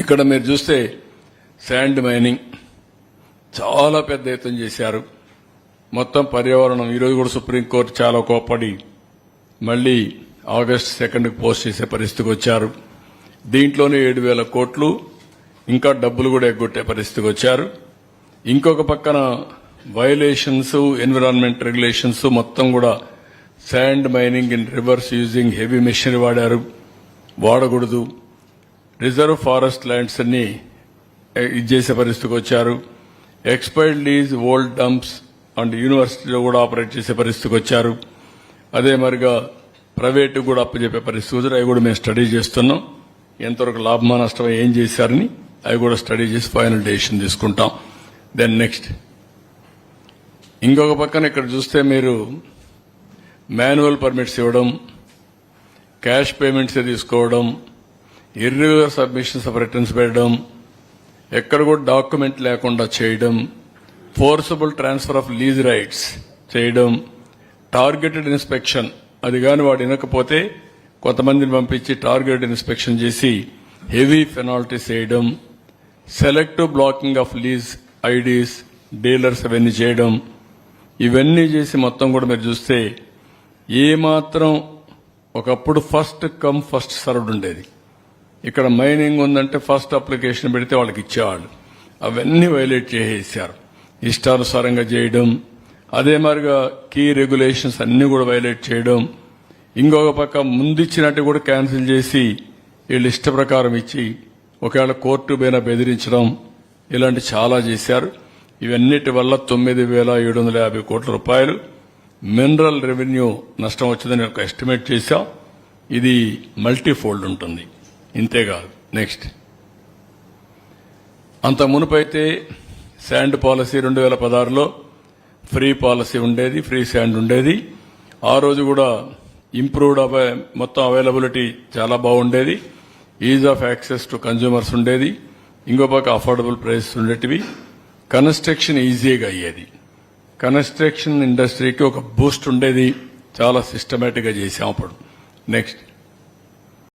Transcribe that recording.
ఇక్కడ మీరు చూస్తే శాండ్ మైనింగ్ చాలా పెద్ద ఎత్తున చేశారు. మొత్తం పర్యావరణం ఈరోజు కూడా సుప్రీంకోర్టు చాలా కోప్పడి మళ్లీ ఆగస్టు 2కు పోస్ట్ చేసే పరిస్థితికి వచ్చారు. దీంట్లోనే 7,000 కోట్లు ఇంకా డబ్బులు కూడా ఎగ్గొట్టే పరిస్థితికి వచ్చారు. ఇంకొక పక్కన వయలేషన్స్, ఎన్విరాన్మెంట్ రెగ్యులేషన్స్ మొత్తం కూడా sand mining in reverse using heavy machinery వాడకూడదు. రిజర్వ్ ఫారెస్ట్ ల్యాండ్స్ అన్ని చేసే పరిస్థితికి వచ్చారు. Expired lease old dumps and యూనివర్సిటీలో కూడా ఆపరేట్ చేసే పరిస్థితికి వచ్చారు. అదే మరిగా ప్రైవేటు కూడా అప్పచెప్పే పరిస్థితి వచ్చారు. అవి కూడా మేము స్టడీ చేస్తున్నాం. ఎంతవరకు లాభమా నష్టమా ఏం చేశారని అవి కూడా స్టడీ చేసి ఫైనల్ డెసిషన్ తీసుకుంటాం. దెన్ నెక్స్ట్ ఇంకొక పక్కన ఇక్కడ చూస్తే మీరు మాన్యువల్ పర్మిట్స్ ఇవ్వడం, క్యాష్ పేమెంట్స్ తీసుకోవడం, ఇర్రెగ్యులర్ సబ్మిషన్స్ ఆఫ్ రిటర్న్స్ పెట్టడం, ఎక్కడ కూడా డాక్యుమెంట్ లేకుండా చేయడం, forcible transfer of lease rights చేయడం, టార్గెటెడ్ ఇన్స్పెక్షన్ అది కాని వాడు వినకపోతే కొంతమందిని పంపించి టార్గెటెడ్ ఇన్స్పెక్షన్ చేసి హెవీ పెనాల్టీస్ వేయడం, selective blocking of lease IDs, dealers అవన్నీ చేయడం, ఇవన్నీ చేసి మొత్తం కూడా మీరు చూస్తే ఏమాత్రం ఒకప్పుడు ఫస్ట్ కమ్ ఫస్ట్ సర్వ్డ్ ఉండేది. ఇక్కడ మైనింగ్ ఉందంటే ఫస్ట్ అప్లికేషన్ పెడితే వాళ్ళకి ఇచ్చేవాళ్ళు. అవన్నీ వైలేట్ చేసేసారు. ఇష్టానుసారంగా చేయడం, అదే మరిగా కీ రెగ్యులేషన్స్ అన్ని కూడా వైలేట్ చేయడం, ఇంకొక పక్క ముందిచ్చినట్టు కూడా క్యాన్సిల్ చేసి వీళ్ళు ఇష్ట ప్రకారం ఇచ్చి ఒకవేళ కోర్టు పైన బెదిరించడం, ఇలాంటి చాలా చేశారు. ఇవన్నిటి వల్ల 9,750 కోట్ల రూపాయలు మినరల్ రెవెన్యూ నష్టం వచ్చిందని ఒక ఎస్టిమేట్ చేశాం. ఇది మల్టీఫోల్డ్ ఉంటుంది. ఇంతేకాదు నెక్స్ట్ అంత మునుపైతే శాండ్ పాలసీ 2016లో ఫ్రీ పాలసీ ఉండేది, ఫ్రీ శాండ్ ఉండేది. ఆ రోజు కూడా ఇంప్రూవ్డ్ మొత్తం అవైలబిలిటీ చాలా బాగుండేది. Is of access to consumers ఉండేది. ఇంకో పక్క అఫోర్డబుల్ ప్రైస్ ఉండేటివి. కన్స్ట్రక్షన్ ఈజీగా అయ్యేది. కన్స్ట్రక్షన్ ఇండస్ట్రీకి ఒక బూస్ట్ ఉండేది. చాలా సిస్టమేటిక్ గా చేసాం అప్పుడు. నెక్స్ట్